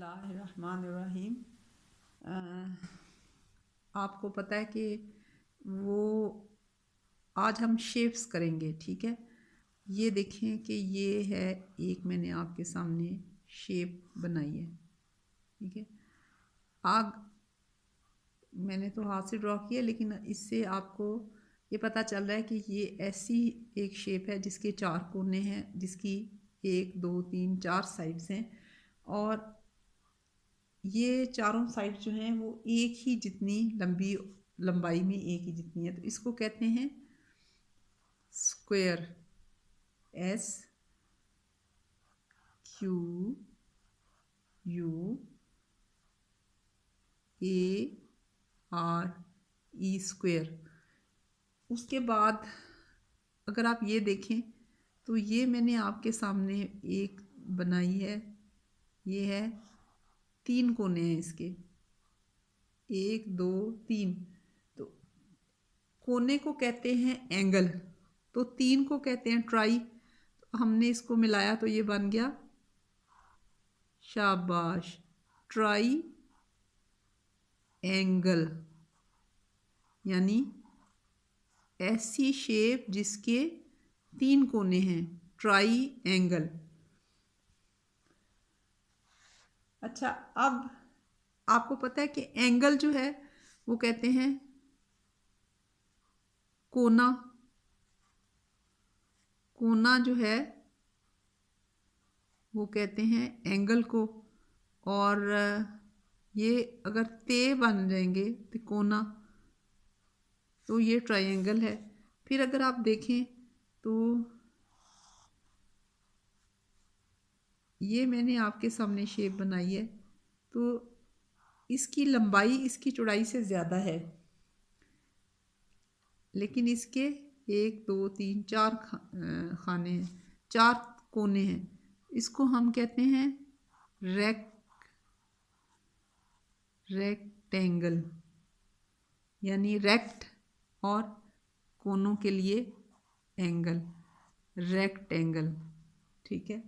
बिस्मिल्लाहिर्रहमानिर्रहीम। आपको पता है कि वो आज हम शेप्स करेंगे, ठीक है। ये देखें कि ये है, एक मैंने आपके सामने शेप बनाई है, ठीक है। आग मैंने तो हाथ से ड्रॉ किया, लेकिन इससे आपको ये पता चल रहा है कि ये ऐसी एक शेप है जिसके 4 कोने हैं, जिसकी 1 2 3 4 साइड्स हैं, और ये चारों साइड जो हैं वो एक ही जितनी लंबाई में एक ही जितनी है, तो इसको कहते हैं square. S Q U A R E square. उसके बाद अगर आप ये देखें तो ये मैंने आपके सामने एक बनाई है, ये है 3 कोने हैं इसके, 1 2 3। तो कोने को कहते हैं एंगल, तो 3 को कहते हैं ट्राई। तो हमने इसको मिलाया तो ये बन गया, शाबाश, ट्राई एंगल, यानी ऐसी शेप जिसके 3 कोने हैं, ट्राई एंगल। अच्छा, अब आपको पता है कि एंगल जो है वो कहते हैं कोना। कोना जो है वो कहते हैं एंगल को, और ये अगर ते बन जाएंगे तो कोना, तो ये ट्रायंगल है। फिर अगर आप देखें तो ये मैंने आपके सामने शेप बनाई है, तो इसकी लंबाई इसकी चौड़ाई से ज़्यादा है, लेकिन इसके 1 2 3 4 खाने हैं, 4 कोने हैं। इसको हम कहते हैं रेक्टेंगल, यानी रेक्ट और कोनों के लिए एंगल, रेक्टेंगल, ठीक है।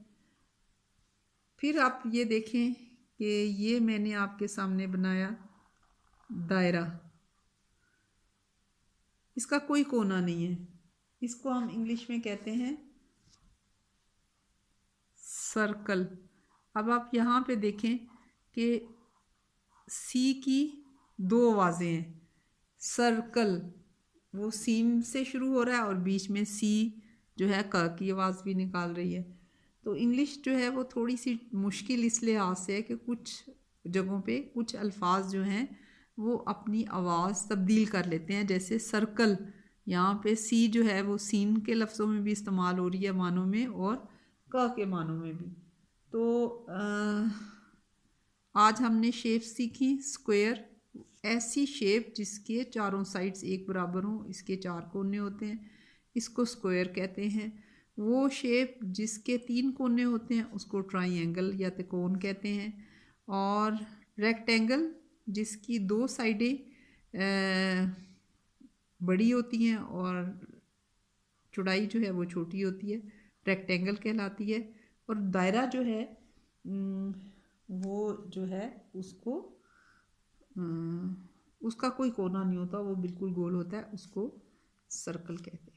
फिर आप ये देखें कि ये मैंने आपके सामने बनाया दायरा। इसका कोई कोना नहीं है, इसको हम इंग्लिश में कहते हैं सर्कल। अब आप यहाँ पे देखें कि सी की 2 आवाज़ें हैं। सर्कल वो सीन से शुरू हो रहा है और बीच में सी जो है क की आवाज़ भी निकाल रही है। तो इंग्लिश जो है वो थोड़ी सी मुश्किल इस लिहाज से है कि कुछ जगहों पे कुछ अल्फाज जो हैं वो अपनी आवाज़ तब्दील कर लेते हैं। जैसे सर्कल, यहाँ पे सी जो है वो सीन के लफ्ज़ों में भी इस्तेमाल हो रही है मानों में, और क के मानों में भी। तो आज हमने शेप सीखी स्क्वायर, ऐसी शेप जिसके चारों साइड्स एक बराबर हों, इसके 4 कोने होते हैं, इसको स्क्वायर कहते हैं। वो शेप जिसके 3 कोने होते हैं उसको ट्राइंगल या त्रिकोण कहते हैं। और रेक्टेंगल जिसकी 2 साइडें बड़ी होती हैं और चौड़ाई जो है वो छोटी होती है, रेक्टेंगल कहलाती है। और दायरा जो है वो जो है उसको उसका कोई कोना नहीं होता, वो बिल्कुल गोल होता है, उसको सर्कल कहते हैं।